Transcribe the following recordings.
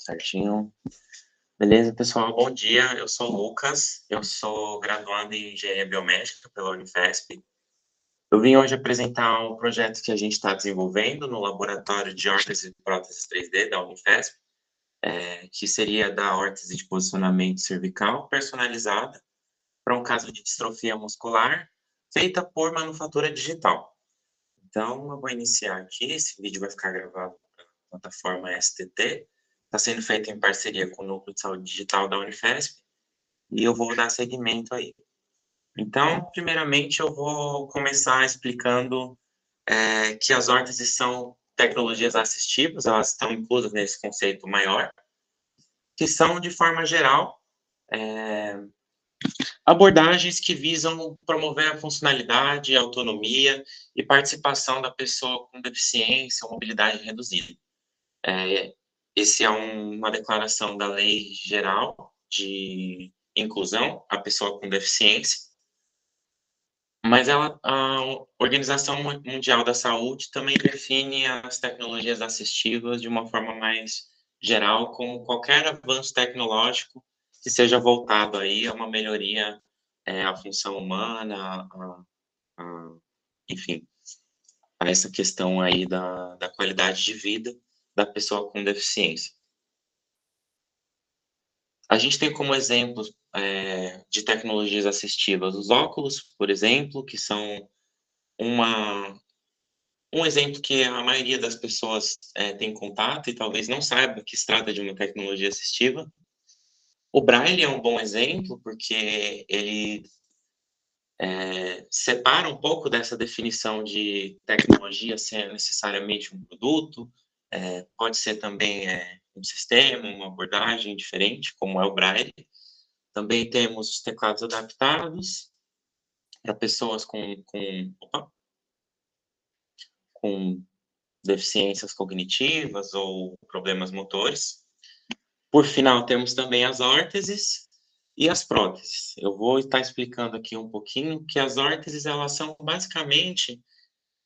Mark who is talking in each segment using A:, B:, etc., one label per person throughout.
A: Certinho. Beleza, pessoal? Bom dia. Eu sou o Lucas. Eu sou graduando em Engenharia Biomédica pela Unifesp. Eu vim hoje apresentar um projeto que a gente está desenvolvendo no laboratório de órteses e próteses 3D da Unifesp, que seria da órtese de posicionamento cervical personalizada para um caso de distrofia muscular feita por manufatura digital. Então, eu vou iniciar aqui. Esse vídeo vai ficar gravado na plataforma STT. Está sendo feito em parceria com o Núcleo de Saúde Digital da Unifesp, e eu vou dar seguimento aí. Então, primeiramente, eu vou começar explicando que as órteses são tecnologias assistivas, elas estão inclusas nesse conceito maior, que são, de forma geral, abordagens que visam promover a funcionalidade, a autonomia e participação da pessoa com deficiência ou mobilidade reduzida. Esse é uma declaração da Lei Geral de Inclusão à Pessoa com Deficiência, mas a Organização Mundial da Saúde também define as tecnologias assistivas de uma forma mais geral, como qualquer avanço tecnológico que seja voltado aí a uma melhoria à função humana, enfim, a essa questão aí da qualidade de vida da pessoa com deficiência. A gente tem como exemplos de tecnologias assistivas os óculos, por exemplo, que são um exemplo que a maioria das pessoas tem contato e talvez não saiba que se trata de uma tecnologia assistiva. O Braille é um bom exemplo, porque ele separa um pouco dessa definição de tecnologia ser necessariamente um produto, pode ser também um sistema, uma abordagem diferente, como é o Braille. Também temos teclados adaptados para pessoas com deficiências cognitivas ou problemas motores. Por final, temos também as órteses e as próteses. Eu vou estar explicando aqui um pouquinho que as órteses, elas são basicamente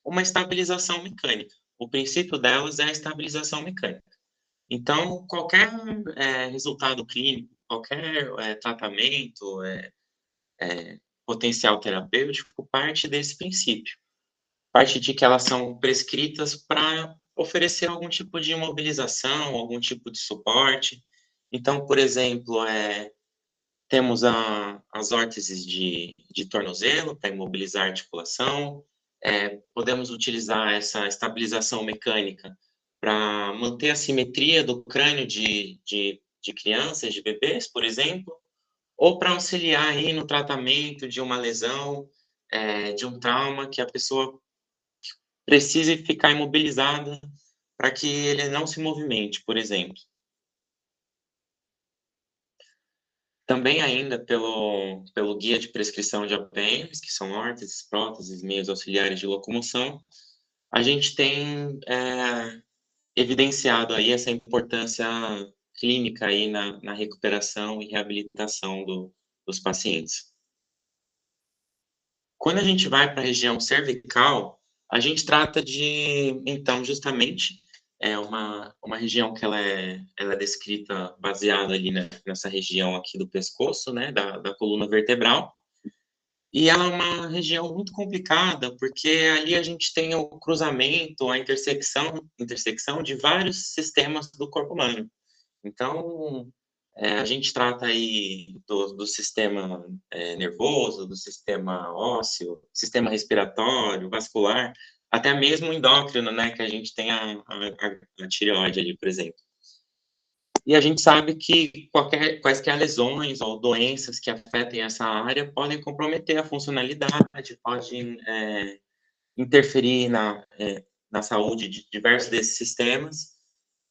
A: uma estabilização mecânica. O princípio delas é a estabilização mecânica. Então, qualquer resultado clínico, qualquer tratamento, potencial terapêutico, parte desse princípio. Parte de que elas são prescritas para oferecer algum tipo de imobilização, algum tipo de suporte. Então, por exemplo, temos as órteses de tornozelo para imobilizar a articulação, podemos utilizar essa estabilização mecânica para manter a simetria do crânio de crianças, de bebês, por exemplo, ou para auxiliar aí no tratamento de uma lesão, de um trauma que a pessoa precise ficar imobilizada para que ele não se movimente, por exemplo. Também ainda pelo guia de prescrição de APMs, que são órteses, próteses, meios auxiliares de locomoção, a gente tem evidenciado aí essa importância clínica aí na recuperação e reabilitação dos pacientes. Quando a gente vai para a região cervical, a gente trata de, então, justamente, uma região que ela é descrita baseada ali nessa região aqui do pescoço, né, da coluna vertebral, e ela é uma região muito complicada, porque ali a gente tem o cruzamento, a intersecção de vários sistemas do corpo humano. Então, a gente trata aí do sistema nervoso, do sistema ósseo, sistema respiratório, vascular, até mesmo endócrino, né, que a gente tem a tireoide ali, por exemplo. E a gente sabe que quaisquer lesões ou doenças que afetem essa área podem comprometer a funcionalidade, podem interferir na saúde de diversos desses sistemas,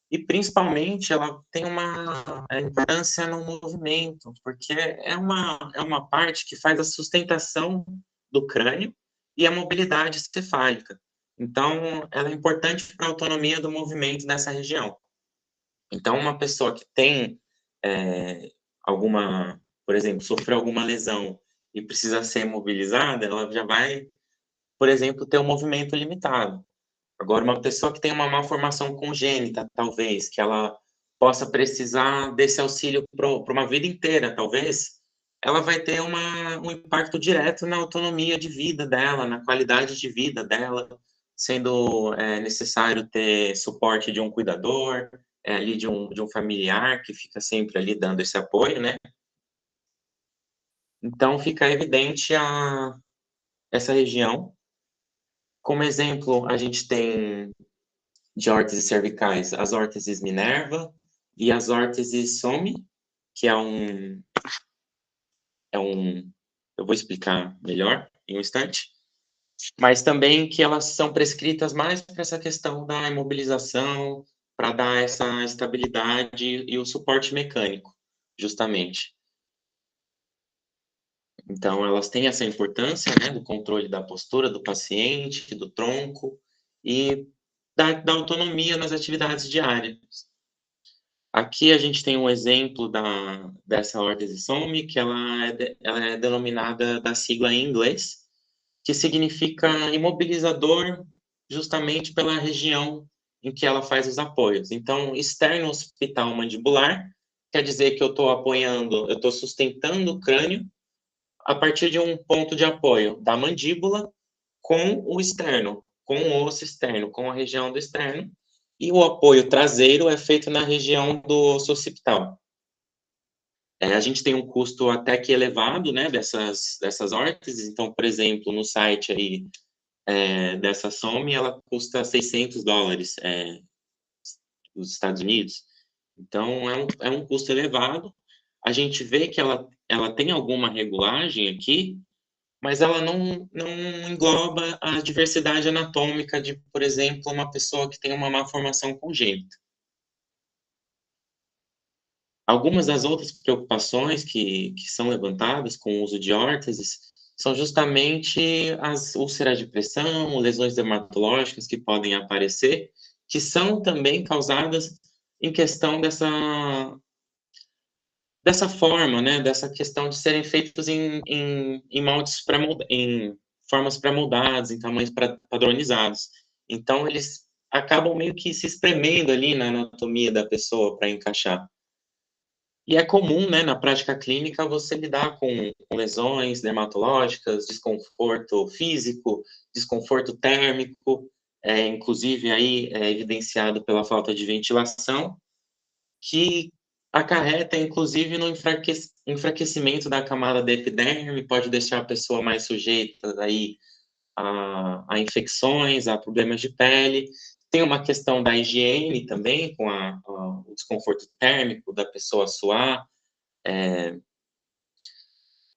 A: e principalmente ela tem uma importância no movimento, porque é uma parte que faz a sustentação do crânio e a mobilidade cefálica. Então, ela é importante para a autonomia do movimento nessa região. Então, uma pessoa que tem por exemplo, sofreu alguma lesão e precisa ser mobilizada, ela já vai, por exemplo, ter um movimento limitado. Agora, uma pessoa que tem uma malformação congênita, talvez, que ela possa precisar desse auxílio para uma vida inteira, talvez, ela vai ter um impacto direto na autonomia de vida dela, na qualidade de vida dela, sendo necessário ter suporte de um cuidador, ali de um familiar que fica sempre ali dando esse apoio, né? Então, fica evidente essa região. Como exemplo, a gente tem de órteses cervicais as órteses Minerva e as órteses Some, que eu vou explicar melhor em um instante, mas também que elas são prescritas mais para essa questão da imobilização, para dar essa estabilidade e o suporte mecânico, justamente. Então, elas têm essa importância, né, do controle da postura do paciente, do tronco e da autonomia nas atividades diárias. Aqui a gente tem um exemplo dessa órtese Some, que ela é denominada da sigla em inglês, que significa imobilizador justamente pela região em que ela faz os apoios. Então, externo occipital mandibular quer dizer que eu estou apoiando, eu estou sustentando o crânio a partir de um ponto de apoio da mandíbula com o externo, com o osso externo, com a região do externo, e o apoio traseiro é feito na região do osso occipital. A gente tem um custo até que elevado, né, dessas órteses. Então, por exemplo, no site aí dessa Some, ela custa $600 nos Estados Unidos. Então, é um custo elevado. A gente vê que ela tem alguma regulagem aqui, mas ela não engloba a diversidade anatômica de, por exemplo, uma pessoa que tem uma malformação congênita. Algumas das outras preocupações que são levantadas com o uso de órteses são justamente as úlceras de pressão, lesões dermatológicas que podem aparecer, que são também causadas em questão dessa forma, né, dessa questão de serem feitos em moldes em formas pré-moldadas, em tamanhos padronizados. Então, eles acabam meio que se espremendo ali na anatomia da pessoa para encaixar. E é comum, né, na prática clínica, você lidar com lesões dermatológicas, desconforto físico, desconforto térmico, inclusive aí evidenciado pela falta de ventilação, que acarreta, inclusive, no enfraquecimento da camada da epiderme, pode deixar a pessoa mais sujeita aí a infecções, a problemas de pele. Tem uma questão da higiene também, com o desconforto térmico da pessoa suar,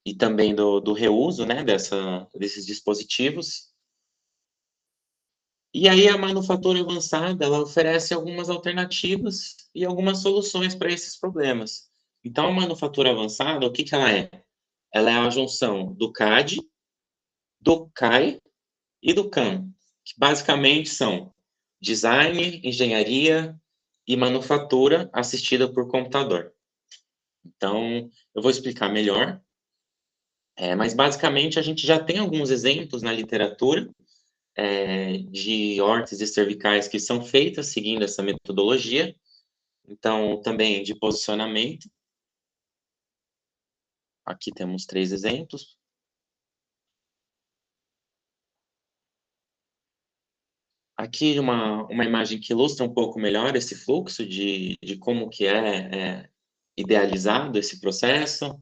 A: e também do reuso, né, desses dispositivos. E aí a manufatura avançada, ela oferece algumas alternativas e algumas soluções para esses problemas. Então, a manufatura avançada, o que ela é? Ela é a junção do CAD, do CAI e do CAM, que basicamente são design, engenharia e manufatura assistida por computador. Então, eu vou explicar melhor, mas basicamente a gente já tem alguns exemplos na literatura de órteses cervicais que são feitas seguindo essa metodologia, então também de posicionamento. Aqui temos 3 exemplos. Aqui uma imagem que ilustra um pouco melhor esse fluxo de como que é idealizado esse processo.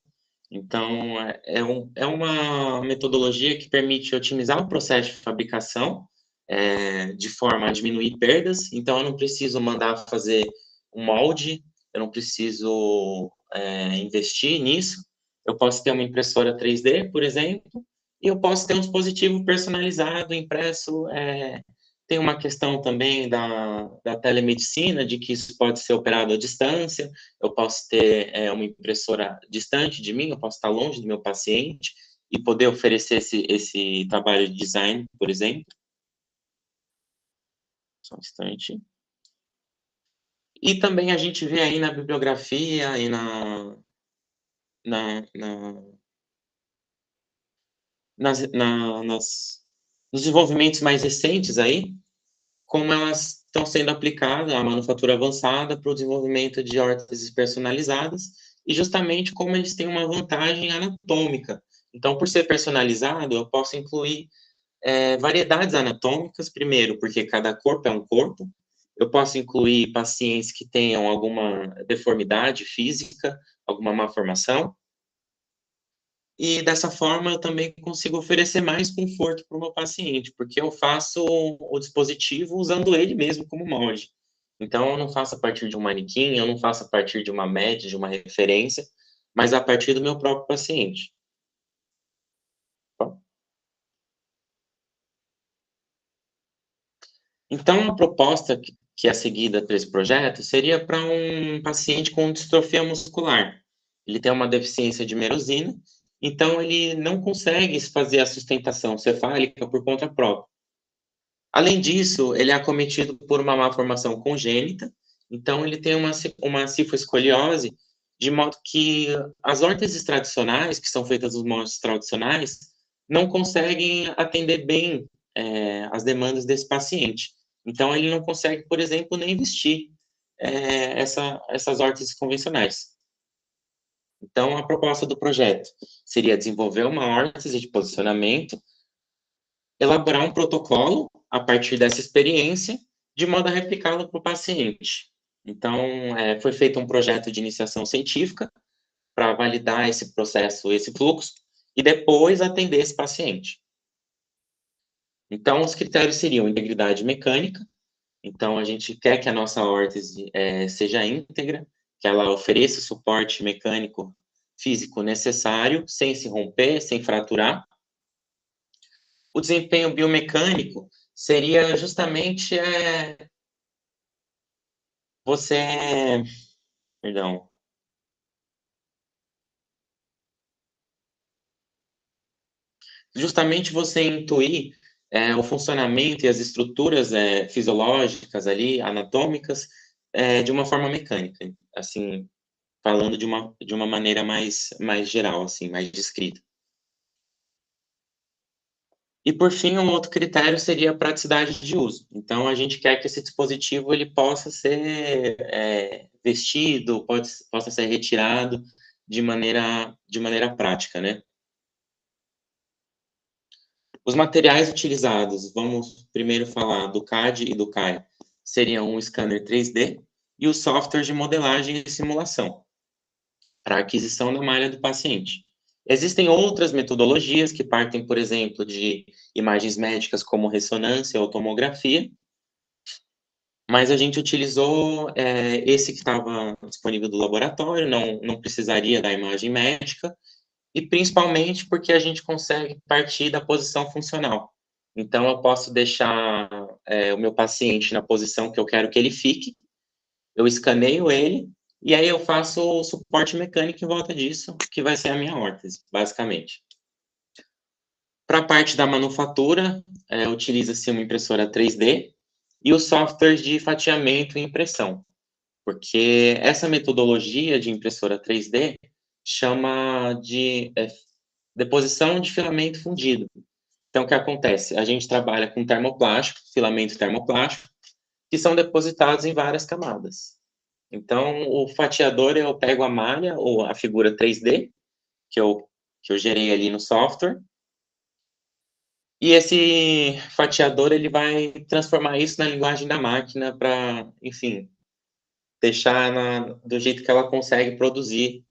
A: Então, é uma metodologia que permite otimizar o processo de fabricação de forma a diminuir perdas. Então, eu não preciso mandar fazer um molde, eu não preciso investir nisso. Eu posso ter uma impressora 3D, por exemplo, e eu posso ter um dispositivo personalizado, impresso. Tem uma questão também da telemedicina, de que isso pode ser operado à distância. Eu posso ter uma impressora distante de mim, eu posso estar longe do meu paciente e poder oferecer esse trabalho de design, por exemplo. Só um instante. E também a gente vê aí na bibliografia e na, na, nas, na, nas, nos desenvolvimentos mais recentes aí, como elas estão sendo aplicadas à manufatura avançada para o desenvolvimento de órteses personalizadas, e justamente como eles têm uma vantagem anatômica. Então, por ser personalizado, eu posso incluir variedades anatômicas, primeiro, porque cada corpo é um corpo. Eu posso incluir pacientes que tenham alguma deformidade física, alguma malformação, e dessa forma eu também consigo oferecer mais conforto para o meu paciente, porque eu faço o dispositivo usando ele mesmo como molde. Então, eu não faço a partir de um manequim, eu não faço a partir de uma média, de uma referência, mas a partir do meu próprio paciente. Então, a proposta que é seguida para esse projeto seria para um paciente com distrofia muscular. Ele tem uma deficiência de merosina, então ele não consegue fazer a sustentação cefálica por conta própria. Além disso, ele é acometido por uma malformação congênita, então ele tem uma cifoescoliose, de modo que as órteses tradicionais, que são feitas dos moldes tradicionais, não conseguem atender bem as demandas desse paciente. Então, ele não consegue, por exemplo, nem vestir essas órteses convencionais. Então, a proposta do projeto seria desenvolver uma órtese de posicionamento, elaborar um protocolo a partir dessa experiência, de modo a replicá-lo para o paciente. Então, foi feito um projeto de iniciação científica para validar esse processo, esse fluxo, e depois atender esse paciente. Então, os critérios seriam integridade mecânica. Então, a gente quer que a nossa órtese seja íntegra, que ela ofereça o suporte mecânico físico necessário, sem se romper, sem fraturar. O desempenho biomecânico seria justamente você, perdão, justamente você intuir o funcionamento e as estruturas fisiológicas ali, anatômicas, de uma forma mecânica, assim, falando de uma maneira mais geral, assim, mais descrita. E, por fim, um outro critério seria a praticidade de uso. Então, a gente quer que esse dispositivo ele possa ser vestido, possa ser retirado de maneira prática, né? Os materiais utilizados, vamos primeiro falar do CAD e do CAE, seriam um scanner 3D e o software de modelagem e simulação, para aquisição da malha do paciente. Existem outras metodologias que partem, por exemplo, de imagens médicas como ressonância ou tomografia, mas a gente utilizou esse que estava disponível do laboratório, não precisaria da imagem médica, e principalmente porque a gente consegue partir da posição funcional. Então, eu posso deixar o meu paciente na posição que eu quero que ele fique, eu escaneio ele, e aí eu faço o suporte mecânico em volta disso, que vai ser a minha órtese, basicamente. Para a parte da manufatura, utiliza-se uma impressora 3D e os softwares de fatiamento e impressão, porque essa metodologia de impressora 3D chama de deposição de filamento fundido. Então, o que acontece? A gente trabalha com termoplástico, filamento termoplástico, que são depositados em várias camadas. Então, o fatiador, eu pego a malha, ou a figura 3D, que eu gerei ali no software, e esse fatiador, ele vai transformar isso na linguagem da máquina para, enfim, deixar do jeito que ela consegue produzir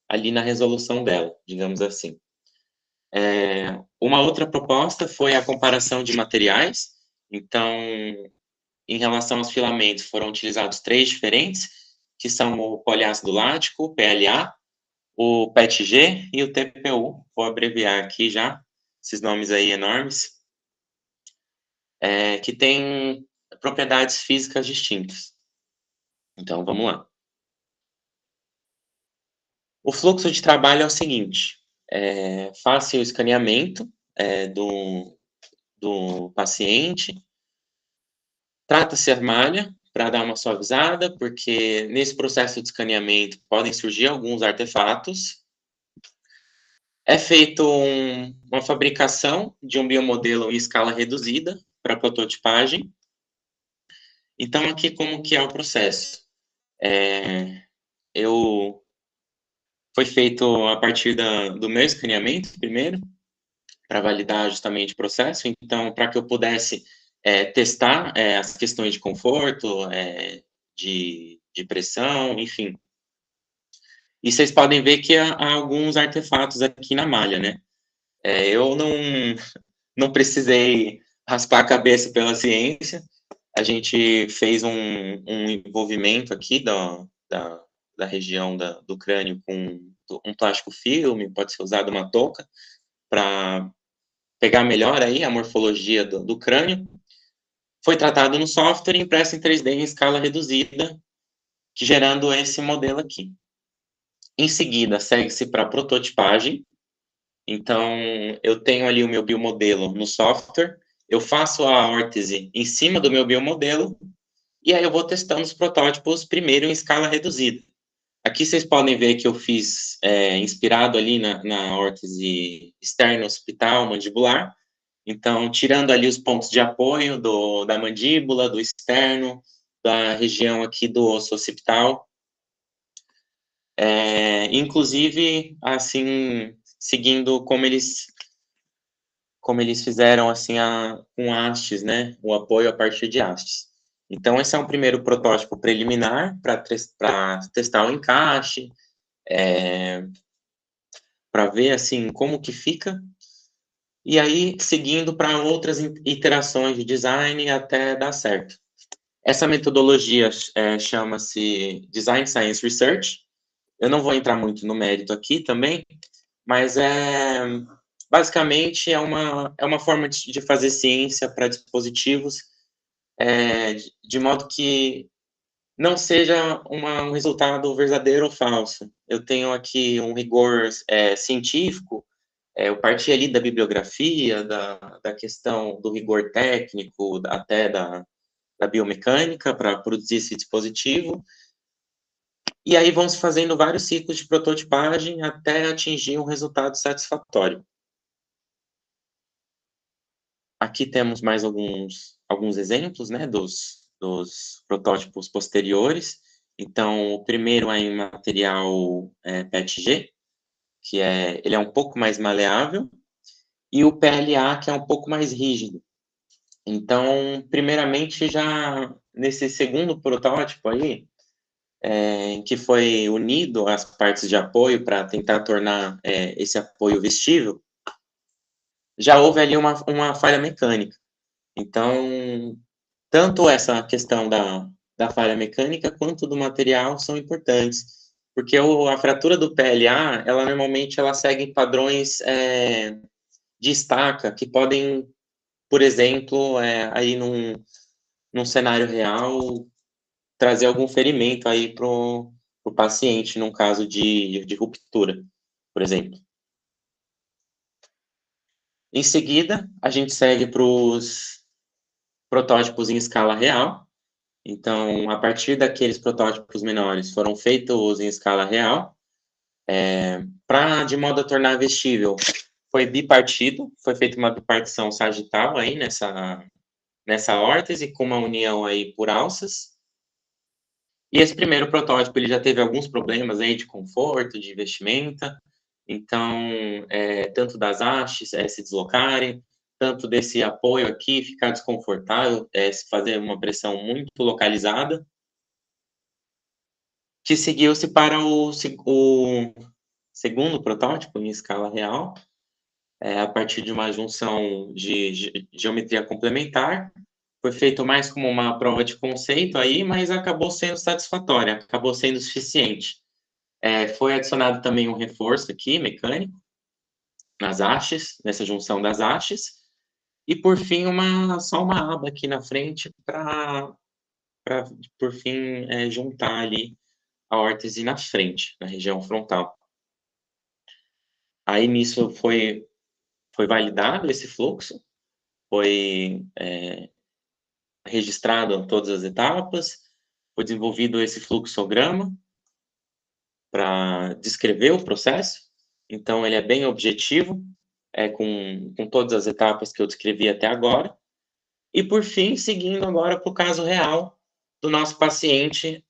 A: ali na resolução dela, digamos assim. Uma outra proposta foi a comparação de materiais. Então, em relação aos filamentos, foram utilizados 3 diferentes, que são o poliácido lático, o PLA, o PETG e o TPU. Vou abreviar aqui já, esses nomes aí enormes, que têm propriedades físicas distintas. Então, vamos lá. O fluxo de trabalho é o seguinte: faça o escaneamento do paciente, trata-se a malha para dar uma suavizada, porque nesse processo de escaneamento podem surgir alguns artefatos. É feito uma fabricação de um biomodelo em escala reduzida para prototipagem. Então, aqui como que é o processo? Foi feito a partir do meu escaneamento, primeiro, para validar justamente o processo. Então, para que eu pudesse testar as questões de conforto, de pressão, enfim. E vocês podem ver que há alguns artefatos aqui na malha, né? Eu não precisei raspar a cabeça pela ciência. A gente fez um envolvimento aqui da região do crânio com um plástico filme, pode ser usado uma touca, para pegar melhor aí a morfologia do crânio. Foi tratado no software e impresso em 3D em escala reduzida, gerando esse modelo aqui. Em seguida, segue-se para a prototipagem. Então, eu tenho ali o meu biomodelo no software, eu faço a órtese em cima do meu biomodelo, e aí eu vou testando os protótipos primeiro em escala reduzida. Aqui vocês podem ver que eu fiz inspirado ali na órtese externa occipital mandibular. Então, tirando ali os pontos de apoio da mandíbula, do externo, da região aqui do osso occipital. Inclusive, assim, seguindo como eles fizeram, assim, com hastes, né? O apoio a partir de hastes. Então, esse é um primeiro protótipo preliminar para testar o encaixe, para ver, assim, como que fica. E aí, seguindo para outras iterações de design até dar certo. Essa metodologia chama-se Design Science Research. Eu não vou entrar muito no mérito aqui também, mas basicamente é uma forma de fazer ciência para dispositivos de modo que não seja um resultado verdadeiro ou falso. Eu tenho aqui um rigor científico, eu parti ali da bibliografia, da questão do rigor técnico, até da biomecânica para produzir esse dispositivo, e aí vão se fazendo vários ciclos de prototipagem até atingir um resultado satisfatório. Aqui temos mais alguns exemplos, né, dos protótipos posteriores. Então, o primeiro é em material PETG, ele é um pouco mais maleável, e o PLA, que é um pouco mais rígido. Então, primeiramente, já nesse segundo protótipo aí, em que foi unido as partes de apoio para tentar tornar esse apoio vestível, já houve ali uma falha mecânica. Então, tanto essa questão da falha mecânica quanto do material são importantes, porque a fratura do PLA, ela normalmente ela segue padrões de estaca, que podem, por exemplo, aí num cenário real, trazer algum ferimento aí para o paciente, num caso de ruptura, por exemplo. Em seguida, a gente segue para os protótipos em escala real. Então, a partir daqueles protótipos menores, foram feitos em escala real, de modo a tornar vestível. Foi bipartido, foi feita uma bipartição sagital aí nessa órtese, com uma união aí por alças. E esse primeiro protótipo, ele já teve alguns problemas aí de conforto, de vestimenta, então, tanto das hastes se deslocarem, tanto desse apoio aqui ficar desconfortável, se fazer uma pressão muito localizada, que seguiu-se para o segundo protótipo em escala real, a partir de uma junção de geometria complementar. Foi feito mais como uma prova de conceito aí, mas acabou sendo satisfatória, acabou sendo suficiente. Foi adicionado também um reforço aqui, mecânico, nas hastes, nessa junção das hastes, e por fim só uma aba aqui na frente para por fim juntar ali a órtese na frente, na região frontal. Aí nisso foi validado esse fluxo, foi registrado todas as etapas, foi desenvolvido esse fluxograma para descrever o processo, então ele é bem objetivo, com todas as etapas que eu descrevi até agora, e por fim, seguindo agora para o caso real, do nosso paciente,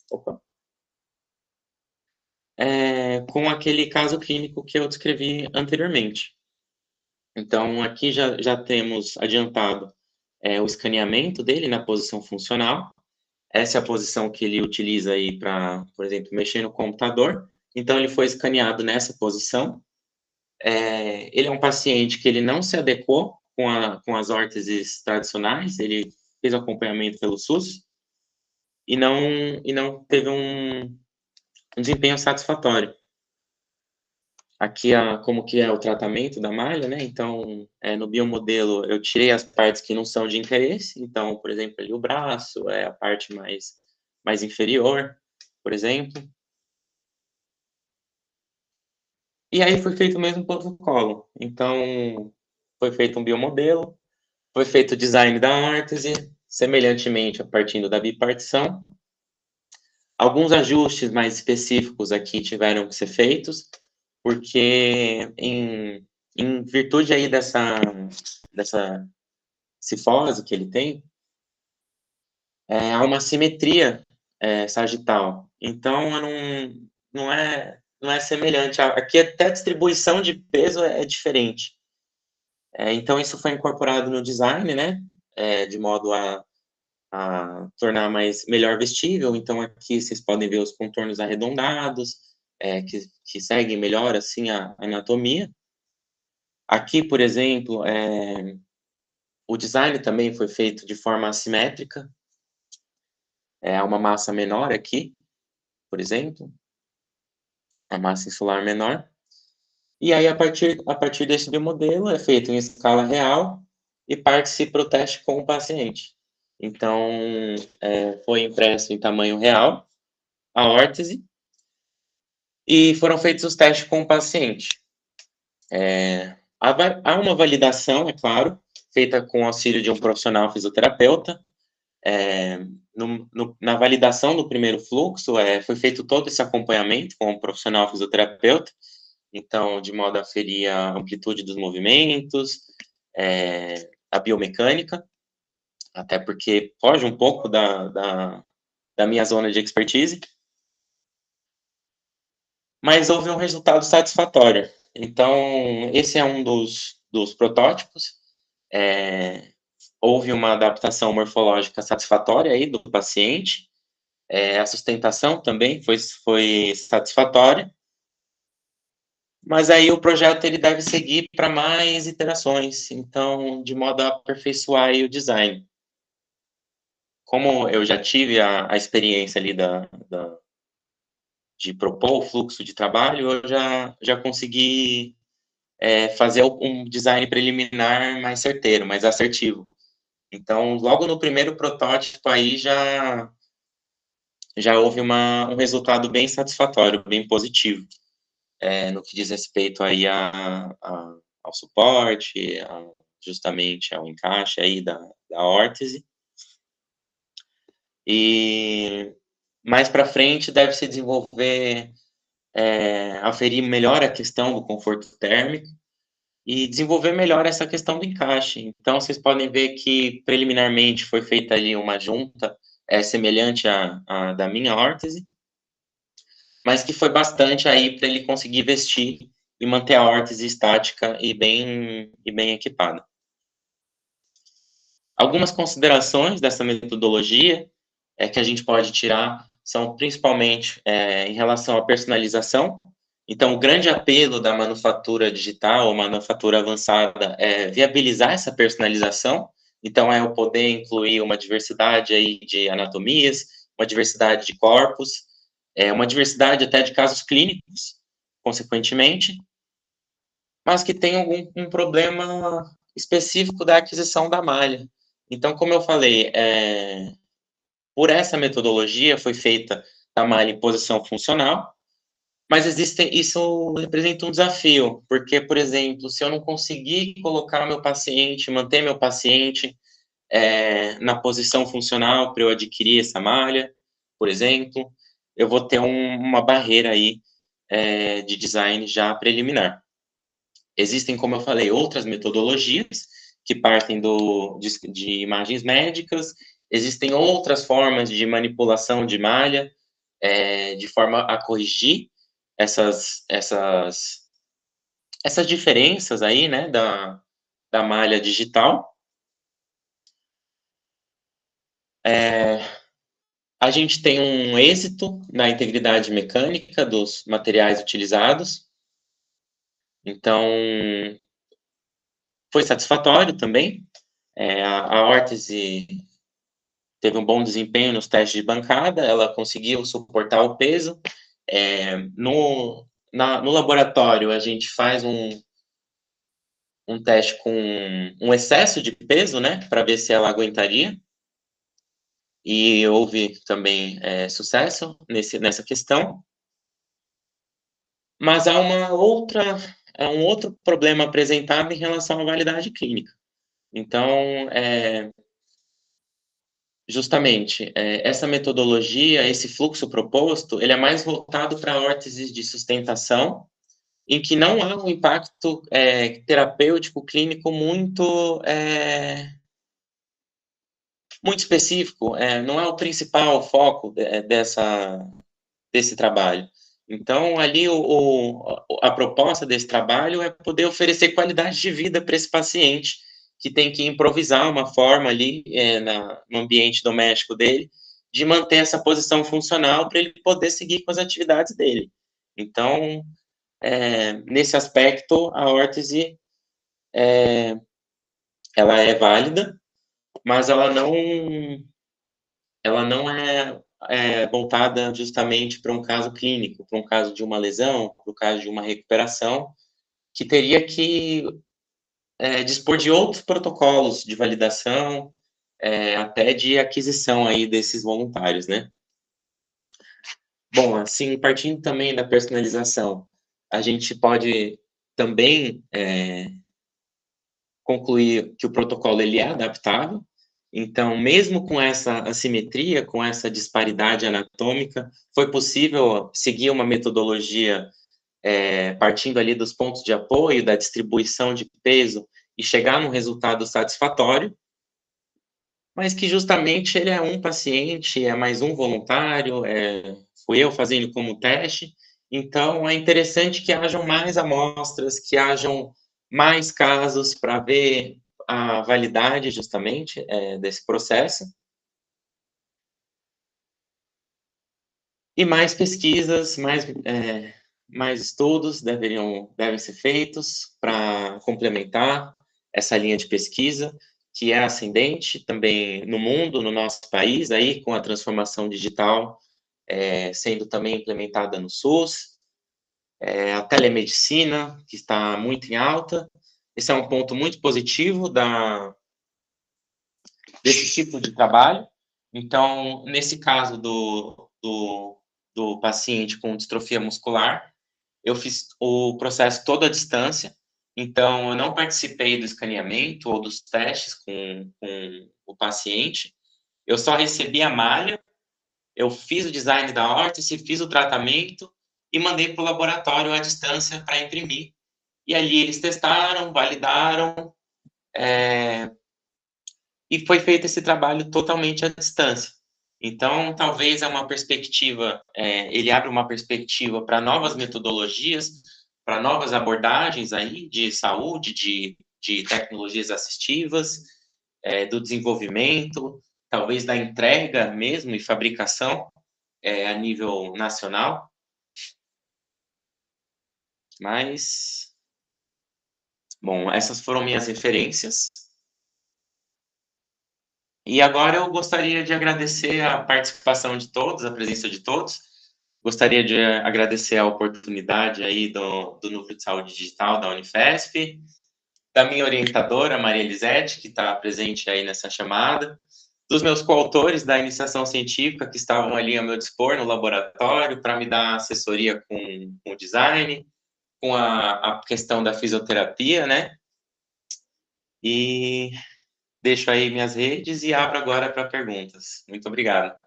A: com aquele caso clínico que eu descrevi anteriormente. Então, aqui já temos adiantado o escaneamento dele na posição funcional. Essa é a posição que ele utiliza aí para, por exemplo, mexer no computador. Então, ele foi escaneado nessa posição. Ele é um paciente que ele não se adequou com as órteses tradicionais, ele fez o acompanhamento pelo SUS e não teve um desempenho satisfatório. Aqui, como que é o tratamento da malha, né? Então, no biomodelo, eu tirei as partes que não são de interesse. Então, por exemplo, ali o braço é a parte mais inferior, por exemplo. E aí foi feito o mesmo protocolo. Então, foi feito um biomodelo, foi feito o design da órtese, semelhantemente a partindo da bipartição. Alguns ajustes mais específicos aqui tiveram que ser feitos, porque em virtude aí dessa cifose que ele tem, há uma simetria sagital. Então, não é semelhante. Aqui até a distribuição de peso é diferente. Então, isso foi incorporado no design, né? De modo a tornar melhor vestível. Então, aqui vocês podem ver os contornos arredondados, que seguem melhor, assim, a anatomia. Aqui, por exemplo, o design também foi feito de forma assimétrica. Há uma massa menor aqui, por exemplo, a massa insular menor. E aí, a partir desse biomodelo, é feito em escala real e parte-se para o teste com o paciente. Então, foi impresso em tamanho real a órtese e foram feitos os testes com o paciente. Há uma validação, é claro, feita com o auxílio de um profissional fisioterapeuta. Na validação do primeiro fluxo, foi feito todo esse acompanhamento com o profissional fisioterapeuta, então, de modo a aferir a amplitude dos movimentos, a biomecânica, até porque foge um pouco da minha zona de expertise, mas houve um resultado satisfatório. Então, esse é um dos protótipos. Houve uma adaptação morfológica satisfatória aí do paciente, a sustentação também foi satisfatória, mas aí o projeto ele deve seguir para mais iterações, então, de modo a aperfeiçoar aí o design. Como eu já tive a experiência ali de propor o fluxo de trabalho, eu já consegui fazer um design preliminar mais certeiro, mais assertivo. Então, logo no primeiro protótipo aí já houve um resultado bem satisfatório, bem positivo, no que diz respeito aí ao suporte, justamente ao encaixe aí da órtese. E mais para frente deve-se desenvolver, aferir melhor a questão do conforto térmico e desenvolver melhor essa questão do encaixe. Então, vocês podem ver que, preliminarmente, foi feita ali uma junta semelhante à da minha órtese, mas que foi bastante aí para ele conseguir vestir e manter a órtese estática e bem equipada. Algumas considerações dessa metodologia que a gente pode tirar são principalmente em relação à personalização. Então, o grande apelo da manufatura digital ou manufatura avançada é viabilizar essa personalização. Então, é o poder incluir uma diversidade aí de anatomias, uma diversidade de corpos, uma diversidade até de casos clínicos, consequentemente, mas que tem um problema específico da aquisição da malha. Então, como eu falei, por essa metodologia foi feita a malha em posição funcional, mas isso representa um desafio, porque, por exemplo, se eu não conseguir colocar meu paciente, manter meu paciente na posição funcional para eu adquirir essa malha, por exemplo, eu vou ter uma barreira aí de design já preliminar. Existem, como eu falei, outras metodologias que partem de imagens médicas, existem outras formas de manipulação de malha, de forma a corrigir essas diferenças aí, né, da malha digital. A gente tem um êxito na integridade mecânica dos materiais utilizados, então foi satisfatório também. A órtese teve um bom desempenho nos testes de bancada, ela conseguiu suportar o peso. No laboratório, a gente faz um teste com um excesso de peso, né, para ver se ela aguentaria. E houve também sucesso nessa questão. Mas há um outro problema apresentado em relação à validade clínica. Então, justamente, essa metodologia, esse fluxo proposto, ele é mais voltado para órteses de sustentação, em que não há um impacto terapêutico clínico muito específico, não é o principal foco desse trabalho. Então, ali, a proposta desse trabalho é poder oferecer qualidade de vida para esse paciente, que tem que improvisar uma forma ali, no ambiente doméstico dele, de manter essa posição funcional para ele poder seguir com as atividades dele. Então, nesse aspecto, a órtese, ela é válida, mas ela não é voltada justamente para um caso clínico, para um caso de uma lesão, para o caso de uma recuperação, que teria que dispor de outros protocolos de validação, até de aquisição aí desses voluntários, né? Bom, assim, partindo também da personalização, a gente pode também concluir que o protocolo ele é adaptável. Então, mesmo com essa assimetria, com essa disparidade anatômica, foi possível seguir uma metodologia partindo ali dos pontos de apoio, da distribuição de peso e chegar num resultado satisfatório, mas que justamente ele é um paciente, é mais um voluntário, fui eu fazendo como teste, então é interessante que hajam mais amostras, que hajam mais casos para ver a validade, justamente, desse processo. E mais pesquisas, mais estudos devem ser feitos para complementar essa linha de pesquisa, que é ascendente também no mundo, no nosso país, aí com a transformação digital sendo também implementada no SUS, a telemedicina, que está muito em alta. Esse é um ponto muito positivo desse tipo de trabalho. Então, nesse caso do paciente com distrofia muscular, eu fiz o processo todo à distância, então eu não participei do escaneamento ou dos testes com o paciente, eu só recebi a malha, eu fiz o design da órtese, fiz o tratamento e mandei para o laboratório à distância para imprimir. E ali eles testaram, validaram, e foi feito esse trabalho totalmente à distância. Então, talvez é uma perspectiva, ele abre uma perspectiva para novas metodologias, para novas abordagens aí de saúde, de tecnologias assistivas, do desenvolvimento, talvez da entrega mesmo e fabricação a nível nacional. Mas, bom, essas foram minhas referências. E agora eu gostaria de agradecer a participação de todos, a presença de todos. Gostaria de agradecer a oportunidade aí do Núcleo de Saúde Digital da Unifesp, da minha orientadora, Maria Elisete, que está presente aí nessa chamada, dos meus coautores da iniciação científica, que estavam ali ao meu dispor no laboratório para me dar assessoria com o design, com a questão da fisioterapia, né? E deixo aí minhas redes e abro agora para perguntas. Muito obrigado.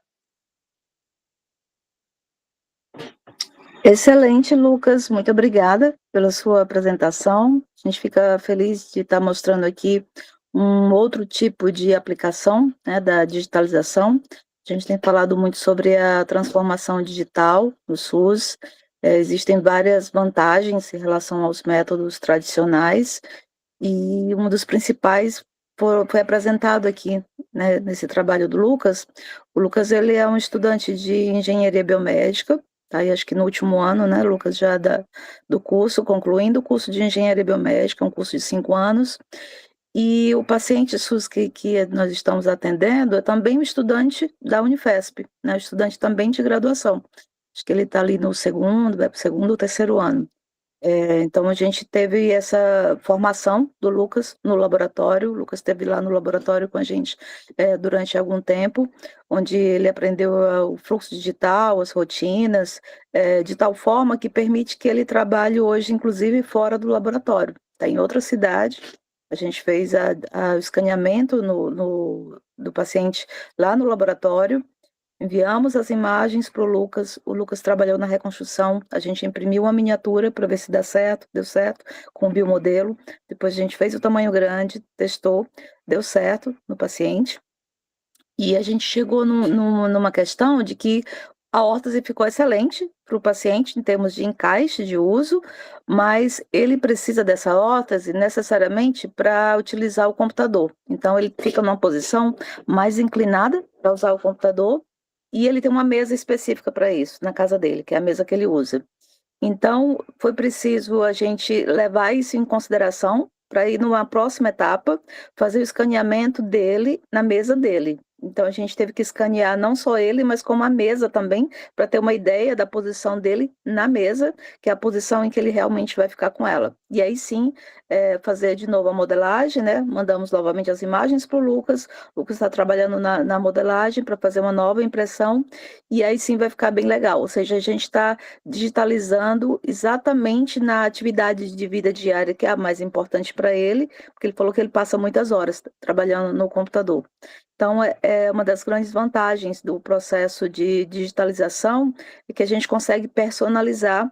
B: Excelente, Lucas. Muito obrigada pela sua apresentação. A gente fica feliz de estar mostrando aqui um outro tipo de aplicação, né, da digitalização. A gente tem falado muito sobre a transformação digital no SUS. Existem várias vantagens em relação aos métodos tradicionais, e um dos principais foi apresentado aqui, né, nesse trabalho do Lucas. O Lucas, ele é um estudante de engenharia biomédica, tá? E acho que no último ano, né, Lucas, já do curso, concluindo o curso de engenharia biomédica, um curso de 5 anos. E o paciente SUS que nós estamos atendendo é também um estudante da Unifesp, né, um estudante também de graduação. Acho que ele está ali no segundo, vai para o segundo ou terceiro ano. Então, a gente teve essa formação do Lucas no laboratório. O Lucas esteve lá no laboratório com a gente durante algum tempo, onde ele aprendeu o fluxo digital, as rotinas, de tal forma que permite que ele trabalhe hoje, inclusive, fora do laboratório. Está em outra cidade. A gente fez o escaneamento do paciente lá no laboratório. Enviamos as imagens para o Lucas trabalhou na reconstrução, a gente imprimiu uma miniatura para ver se dá certo, deu certo, com o biomodelo, depois a gente fez o tamanho grande, testou, deu certo no paciente, e a gente chegou numa questão de que a órtese ficou excelente para o paciente em termos de encaixe de uso, mas ele precisa dessa órtese necessariamente para utilizar o computador. Então, ele fica numa posição mais inclinada para usar o computador, e ele tem uma mesa específica para isso, na casa dele, que é a mesa que ele usa. Então, foi preciso a gente levar isso em consideração para ir numa próxima etapa, fazer o escaneamento dele na mesa dele. Então, a gente teve que escanear não só ele, mas como a mesa também, para ter uma ideia da posição dele na mesa, que é a posição em que ele realmente vai ficar com ela. E aí sim, fazer de novo a modelagem, né? Mandamos novamente as imagens para o Lucas. O Lucas está trabalhando na modelagem para fazer uma nova impressão, e aí sim vai ficar bem legal. Ou seja, a gente está digitalizando exatamente na atividade de vida diária, que é a mais importante para ele, porque ele falou que ele passa muitas horas trabalhando no computador. Então, é uma das grandes vantagens do processo de digitalização, é que a gente consegue personalizar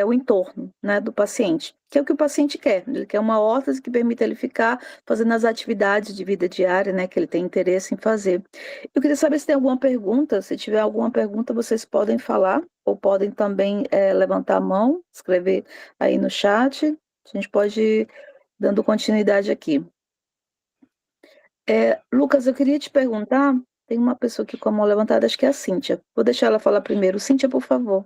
B: o entorno, né, do paciente, que é o que o paciente quer. Ele quer uma órtese que permita ele ficar fazendo as atividades de vida diária, né, que ele tem interesse em fazer. Eu queria saber se tem alguma pergunta. Se tiver alguma pergunta, vocês podem falar, ou podem também levantar a mão, escrever aí no chat. A gente pode ir dando continuidade aqui. Lucas, eu queria te perguntar, tem uma pessoa aqui com a mão levantada, acho que é a Cíntia. Vou deixar ela falar primeiro. Cíntia, por favor.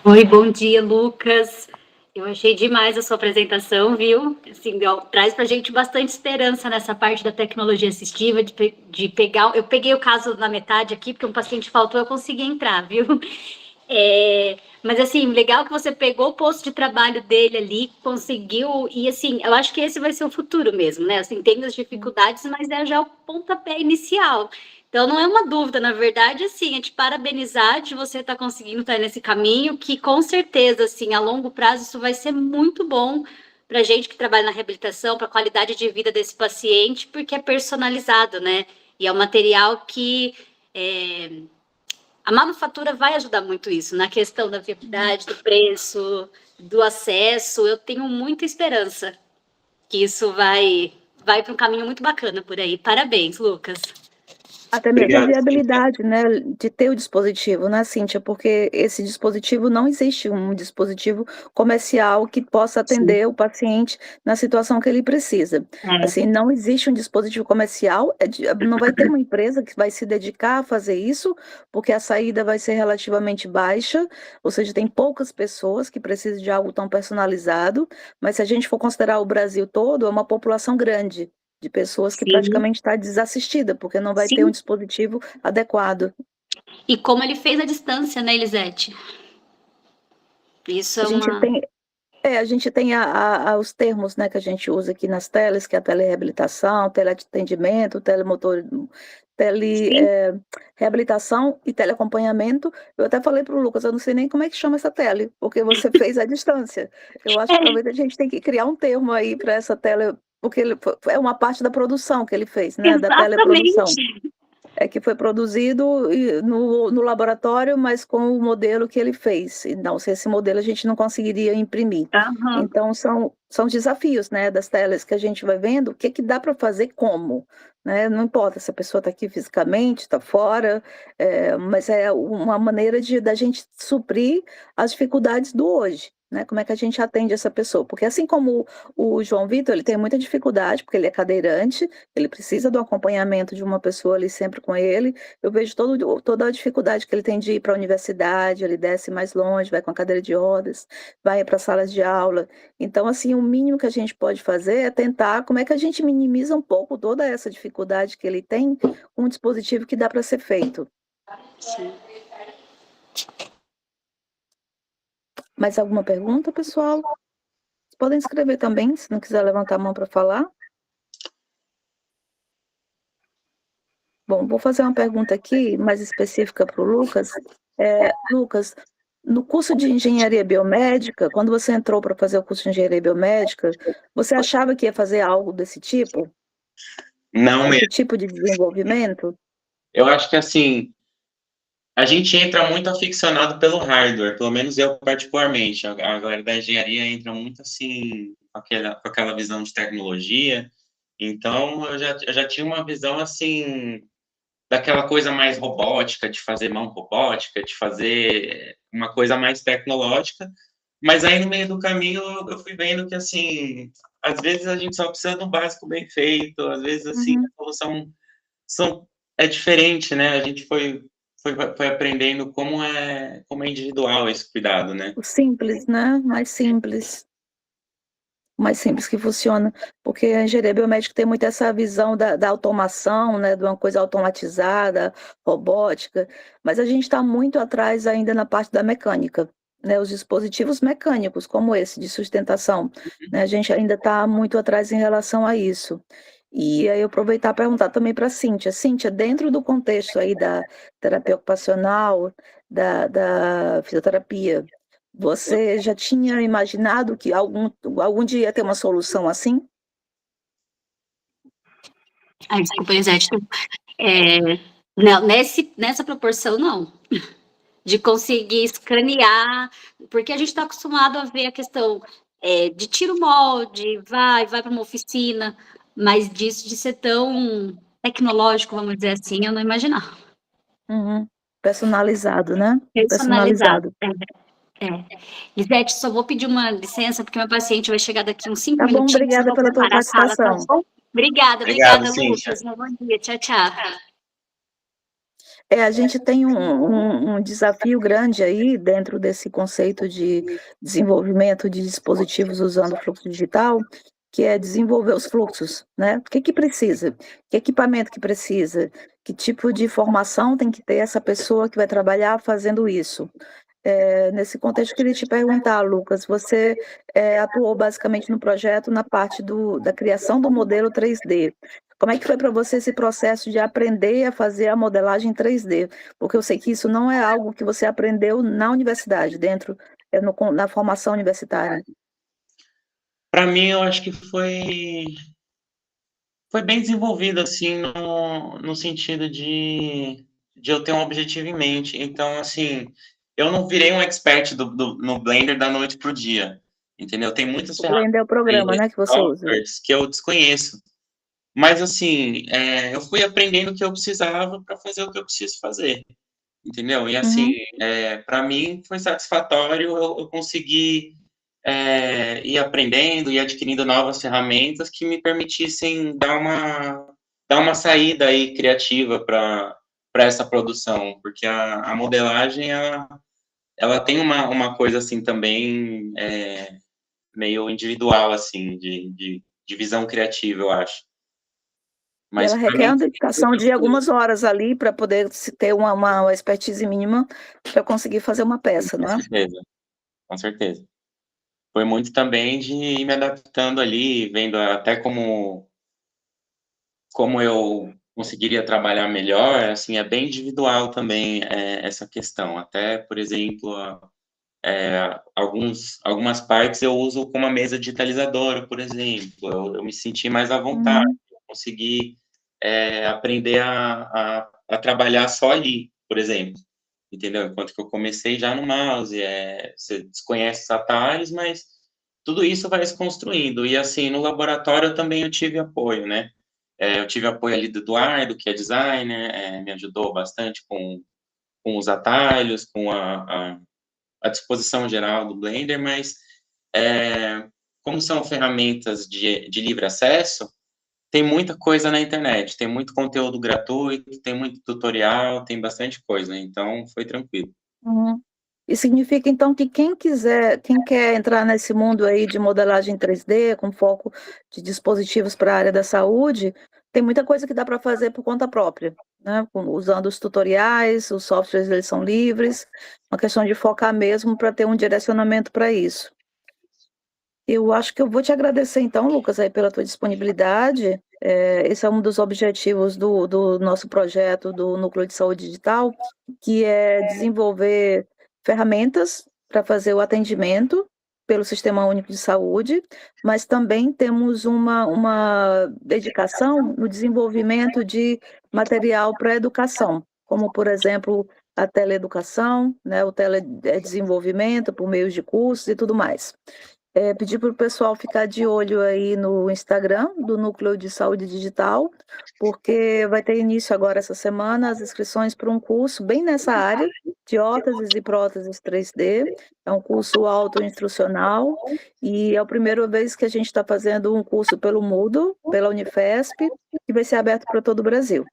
C: Oi, bom dia, Lucas. Eu achei demais a sua apresentação, viu? Assim, traz pra gente bastante esperança nessa parte da tecnologia assistiva, de pegar... Eu peguei o caso na metade aqui, porque um paciente faltou, eu consegui entrar, viu? Mas, assim, legal que você pegou o posto de trabalho dele ali, conseguiu... E, assim, eu acho que esse vai ser o futuro mesmo, né? Assim, tem as dificuldades, mas é já o pontapé inicial. Então, não é uma dúvida, na verdade, assim, é te parabenizar de você estar conseguindo estar nesse caminho, que com certeza, assim, a longo prazo, isso vai ser muito bom para a gente que trabalha na reabilitação, para a qualidade de vida desse paciente, porque é personalizado, né? E é um material que a manufatura vai ajudar muito isso, na questão da viabilidade, do preço, do acesso. Eu tenho muita esperança que isso vai para um caminho muito bacana por aí. Parabéns, Lucas.
B: Até mesmo a viabilidade, né, de ter o dispositivo, né, Cíntia? Porque esse dispositivo, não existe um dispositivo comercial que possa atender o paciente na situação que ele precisa. Assim, não existe um dispositivo comercial, não vai ter uma empresa que vai se dedicar a fazer isso, porque a saída vai ser relativamente baixa, ou seja, tem poucas pessoas que precisam de algo tão personalizado, mas se a gente for considerar o Brasil todo, é uma população grande de pessoas que praticamente está desassistida, porque não vai ter um dispositivo adequado.
C: E como ele fez a distância, né, Elisete? Isso é
B: a gente tem os termos, né, que a gente usa aqui nas telas, que é a telereabilitação, teleatendimento, reabilitação e teleacompanhamento. Eu até falei para o Lucas, eu não sei nem como é que chama essa tele, porque você fez a distância. Eu acho que talvez a gente tenha que criar um termo aí para essa tele, porque é uma parte da produção que ele fez, né, da teleprodução. que foi produzido no laboratório, mas com o modelo que ele fez. Então, se esse modelo a gente não conseguiria imprimir.
C: Aham.
B: Então, são desafios, né, das telas que a gente vai vendo, o que dá para fazer como, né? Não importa se a pessoa está aqui fisicamente, está fora, mas é uma maneira da gente suprir as dificuldades do hoje. Né, como é que a gente atende essa pessoa? Porque assim como o João Vitor, ele tem muita dificuldade, porque ele é cadeirante, ele precisa do acompanhamento de uma pessoa ali sempre com ele. Eu vejo toda a dificuldade que ele tem de ir para a universidade, ele desce mais longe, vai com a cadeira de rodas, vai para salas de aula. Então, assim, o mínimo que a gente pode fazer é tentar como é que a gente minimiza um pouco toda essa dificuldade que ele tem com um dispositivo que dá para ser feito.
C: Sim.
B: Mais alguma pergunta, pessoal? Podem escrever também, se não quiser levantar a mão para falar. Bom, vou fazer uma pergunta aqui, mais específica para o Lucas. Lucas, no curso de engenharia biomédica, quando você entrou para fazer o curso de engenharia biomédica, você achava que ia fazer algo desse tipo?
A: Não
B: Esse
A: mesmo.
B: tipo de desenvolvimento?
A: Eu acho que, assim, a gente entra muito aficionado pelo hardware, pelo menos eu particularmente. A galera da engenharia entra muito, assim, com aquela visão de tecnologia. Então, eu já tinha uma visão, assim, daquela coisa mais robótica, de fazer mão robótica, de fazer uma coisa mais tecnológica, mas aí no meio do caminho eu fui vendo que, assim, às vezes a gente só precisa de um básico bem feito, às vezes, assim, a solução é diferente, né? A gente foi aprendendo como é individual esse cuidado, né?
B: O simples, né? Mais simples que funciona, porque a engenharia biomédica tem muito essa visão da automação, né, de uma coisa automatizada, robótica, mas a gente está muito atrás ainda na parte da mecânica, né, os dispositivos mecânicos, como esse de sustentação, né, a gente ainda está muito atrás em relação a isso. E aí eu aproveitar e perguntar também para a Cíntia. Cíntia, dentro do contexto aí da terapia ocupacional, da fisioterapia, você já tinha imaginado que algum dia ia ter uma solução assim?
C: Ai, desculpa, Elisete. Não, nessa proporção, não. De conseguir escanear, porque a gente está acostumado a ver a questão de tiro molde, vai para uma oficina, mas disso de ser tão tecnológico, vamos dizer assim, eu não imaginava.
B: Uhum. Personalizado, né?
C: Personalizado.
B: Personalizado.
C: Lisete, só vou pedir uma licença, porque meu paciente vai chegar daqui uns 5
B: Tá bom,
C: minutinhos, eu
B: obrigada
C: vou
B: pela tua
C: preparar a sala, tá
B: participação.
C: bom?
A: Obrigado,
C: Obrigada,
A: Cíntia.
C: Lucas. Bom dia, tchau, tchau.
B: A gente tem um desafio grande aí dentro desse conceito de desenvolvimento de dispositivos usando fluxo digital, que é desenvolver os fluxos, né? O que precisa? Que equipamento que precisa? Que tipo de formação tem que ter essa pessoa que vai trabalhar fazendo isso? Nesse contexto, eu queria te perguntar, Lucas, você atuou basicamente no projeto na parte da criação do modelo 3D. Como é que foi para você esse processo de aprender a fazer a modelagem 3D? Porque eu sei que isso não é algo que você aprendeu na universidade, na formação universitária.
A: Para mim, eu acho que foi bem desenvolvido, assim, no sentido de eu ter um objetivo em mente. Então, assim, eu não virei um expert no Blender da noite pro dia, entendeu? Tem muitas
B: O Blender é o programa, né, que você usa.
A: softwares que eu desconheço. Mas, assim, eu fui aprendendo o que eu precisava para fazer o que eu preciso fazer, entendeu? E, assim,
B: Uhum.
A: para mim foi satisfatório eu conseguir ir aprendendo e adquirindo novas ferramentas que me permitissem dar uma saída aí criativa para essa produção, porque a modelagem, ela tem uma coisa, assim, também meio individual, assim, de visão criativa, eu acho.
B: E ela
A: Mas para
B: requer
A: mim
B: uma dedicação de algumas horas ali para poder se ter uma expertise mínima para conseguir fazer uma peça,
A: com
B: não é?
A: certeza, com certeza. Foi muito também de ir me adaptando ali, vendo até como eu conseguiria trabalhar melhor, assim, é bem individual também essa questão. Até, por exemplo, algumas partes eu uso como uma mesa digitalizadora, por exemplo. Eu me senti mais à vontade,
B: Uhum.
A: eu consegui aprender a trabalhar só ali, por exemplo, entendeu? Enquanto que eu comecei já no mouse, você desconhece os atalhos, mas tudo isso vai se construindo. E assim, no laboratório também eu tive apoio, né? Eu tive apoio ali do Eduardo, que é designer, me ajudou bastante com os atalhos, com a disposição geral do Blender, mas como são ferramentas de livre acesso, tem muita coisa na internet, tem muito conteúdo gratuito, tem muito tutorial, tem bastante coisa, né? Então foi tranquilo.
B: Uhum. E significa, então, que quem quer entrar nesse mundo aí de modelagem 3D, com foco de dispositivos para a área da saúde, tem muita coisa que dá para fazer por conta própria, né? Usando os tutoriais, os softwares, eles são livres, uma questão de focar mesmo para ter um direcionamento para isso. Eu acho que eu vou te agradecer, então, Lucas, aí pela tua disponibilidade. Esse é um dos objetivos do nosso projeto do Núcleo de Saúde Digital, que é desenvolver ferramentas para fazer o atendimento pelo Sistema Único de Saúde, mas também temos uma dedicação no desenvolvimento de material para educação, como, por exemplo, a teleeducação, né, o teledesenvolvimento por meio de cursos e tudo mais. Pedir para o pessoal ficar de olho aí no Instagram do Núcleo de Saúde Digital, porque vai ter início agora essa semana as inscrições para um curso bem nessa área de órteses e próteses 3D. É um curso autoinstrucional e é a primeira vez que a gente está fazendo um curso pelo Moodle, pela Unifesp, que vai ser aberto para todo o Brasil,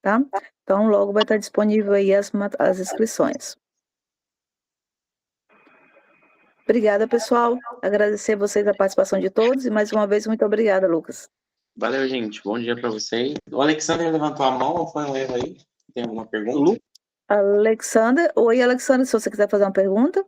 B: tá? Então, logo vai estar disponível aí as inscrições. Obrigada, pessoal. Agradecer a vocês a participação de todos e mais uma vez, muito obrigada, Lucas.
A: Valeu, gente. Bom dia para vocês. O Alexander levantou a mão ou foi um erro aí? Tem alguma pergunta?
B: Alexander. Oi, Alexander, se você quiser fazer uma pergunta.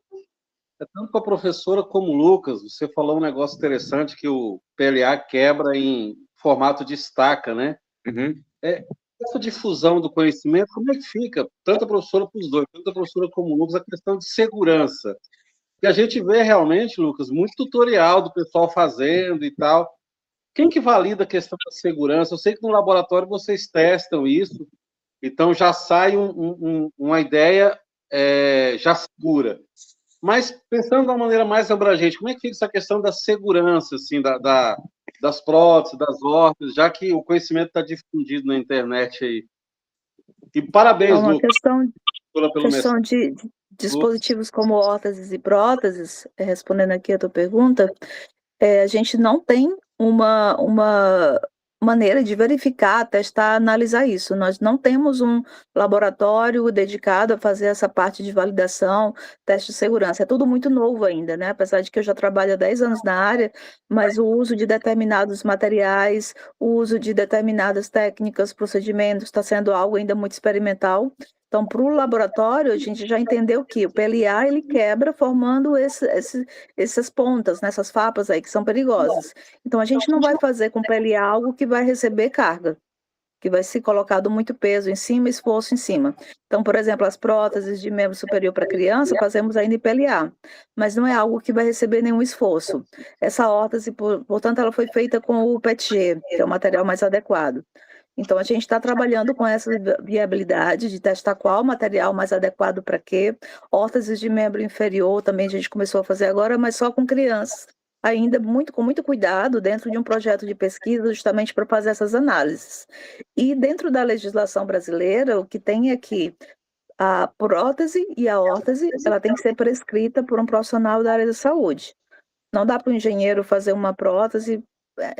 D: Tanto para a professora como o Lucas, você falou um negócio interessante que o PLA quebra em formato de estaca, né?
A: Uhum.
D: Essa difusão do conhecimento, como é que fica? Tanto a professora para os dois, tanto a professora como o Lucas, a questão de segurança. E a gente vê realmente, Lucas, muito tutorial do pessoal fazendo e tal. Quem que valida a questão da segurança? Eu sei que no laboratório vocês testam isso, então já sai uma ideia já segura. Mas, pensando de uma maneira mais abrangente, como é que fica essa questão da segurança, assim, das próteses, das órteses, já que o conhecimento está difundido na internet aí? E parabéns,
B: Lucas.
D: Questão
B: de dispositivos como órteses e próteses, respondendo aqui a tua pergunta, a gente não tem uma maneira de verificar, testar, analisar isso. Nós não temos um laboratório dedicado a fazer essa parte de validação, teste de segurança. É tudo muito novo ainda, né? Apesar de que eu já trabalho há 10 anos na área, mas o uso de determinados materiais, o uso de determinadas técnicas, procedimentos, está sendo algo ainda muito experimental. Então, para o laboratório, a gente já entendeu que o PLA ele quebra formando essas pontas, nessas fapas aí que são perigosas. Então, a gente não vai fazer com o PLA algo que vai receber carga, que vai ser colocado muito peso em cima, esforço em cima. Então, por exemplo, as próteses de membro superior para criança, fazemos ainda em PLA, mas não é algo que vai receber nenhum esforço. Essa órtese, portanto, ela foi feita com o PETG, que é o material mais adequado. Então, a gente está trabalhando com essa viabilidade de testar qual material mais adequado para quê. Órteses de membro inferior também a gente começou a fazer agora, mas só com crianças. Ainda com muito cuidado dentro de um projeto de pesquisa justamente para fazer essas análises. E dentro da legislação brasileira, o que tem é que a prótese e a órtese, ela tem que ser prescrita por um profissional da área da saúde. Não dá para o engenheiro fazer uma prótese,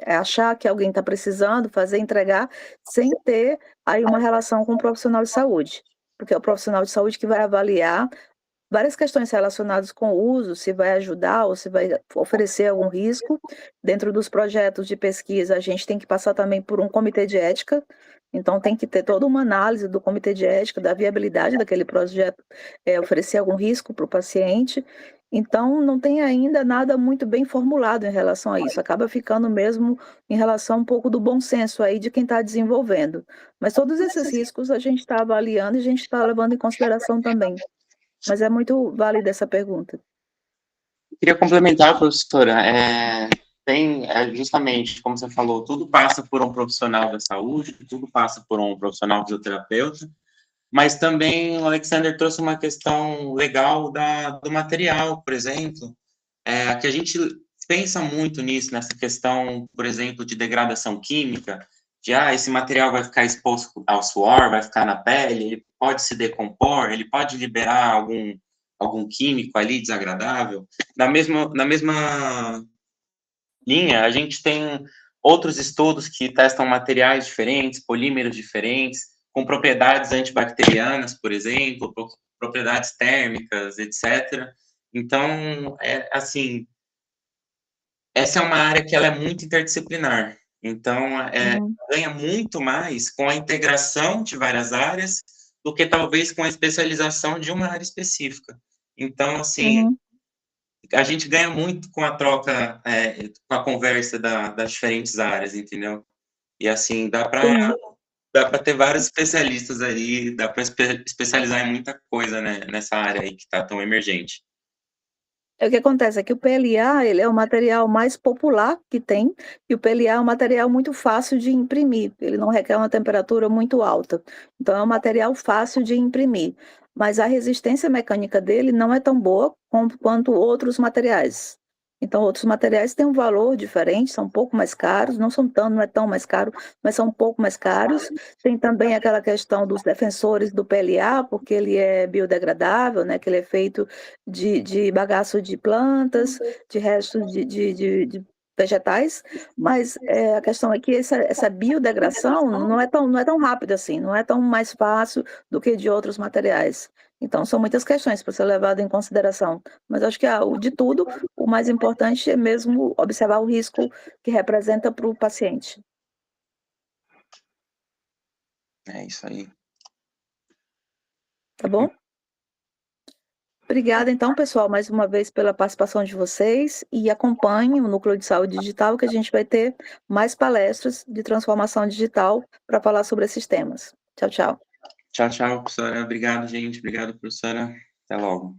B: achar que alguém está precisando, fazer, entregar, sem ter aí uma relação com o profissional de saúde. Porque é o profissional de saúde que vai avaliar várias questões relacionadas com o uso, se vai ajudar ou se vai oferecer algum risco. Dentro dos projetos de pesquisa, a gente tem que passar também por um comitê de ética, então tem que ter toda uma análise do comitê de ética, da viabilidade daquele projeto, oferecer algum risco para o paciente. Então, não tem ainda nada muito bem formulado em relação a isso, acaba ficando mesmo em relação um pouco do bom senso aí de quem está desenvolvendo. Mas todos esses riscos a gente está avaliando e a gente está levando em consideração também. Mas é muito válida essa pergunta.
A: Queria complementar, professora. tem, justamente, como você falou, tudo passa por um profissional da saúde, tudo passa por um profissional fisioterapeuta, mas também o Alexander trouxe uma questão legal do material, por exemplo, que a gente pensa muito nisso, nessa questão, por exemplo, de degradação química, de, esse material vai ficar exposto ao suor, vai ficar na pele, ele pode se decompor, ele pode liberar algum químico ali desagradável. Na mesma linha, a gente tem outros estudos que testam materiais diferentes, polímeros diferentes, com propriedades antibacterianas, por exemplo, propriedades térmicas, etc. Então, assim, essa é uma área que ela é muito interdisciplinar. Então, ganha muito mais com a integração de várias áreas do que talvez com a especialização de uma área específica. Então, assim, a gente ganha muito com a troca, com a conversa das diferentes áreas, entendeu? E, assim, dá para ter vários especialistas aí, dá para especializar em muita coisa, né, nessa área aí que está tão emergente.
B: O que acontece é que o PLA, ele é o material mais popular que tem, e o PLA é um material muito fácil de imprimir, ele não requer uma temperatura muito alta, então é um material fácil de imprimir, mas a resistência mecânica dele não é tão boa quanto outros materiais. Então, outros materiais têm um valor diferente, são um pouco mais caros, não é tão mais caro, mas são um pouco mais caros. Tem também aquela questão dos defensores do PLA, porque ele é biodegradável, né, que ele é feito de bagaço de plantas, de restos de vegetais, mas a questão é que essa biodegradação não é tão rápida assim, não é tão mais fácil do que de outros materiais. Então, são muitas questões para ser levado em consideração. Mas acho que, de tudo, o mais importante é mesmo observar o risco que representa para o paciente.
A: É isso aí.
B: Tá bom? Obrigada, então, pessoal, mais uma vez pela participação de vocês e acompanhe o Núcleo de Saúde Digital, que a gente vai ter mais palestras de transformação digital para falar sobre esses temas. Tchau, tchau.
A: Tchau, tchau, professora. Obrigado, gente. Obrigado, professora. Até logo.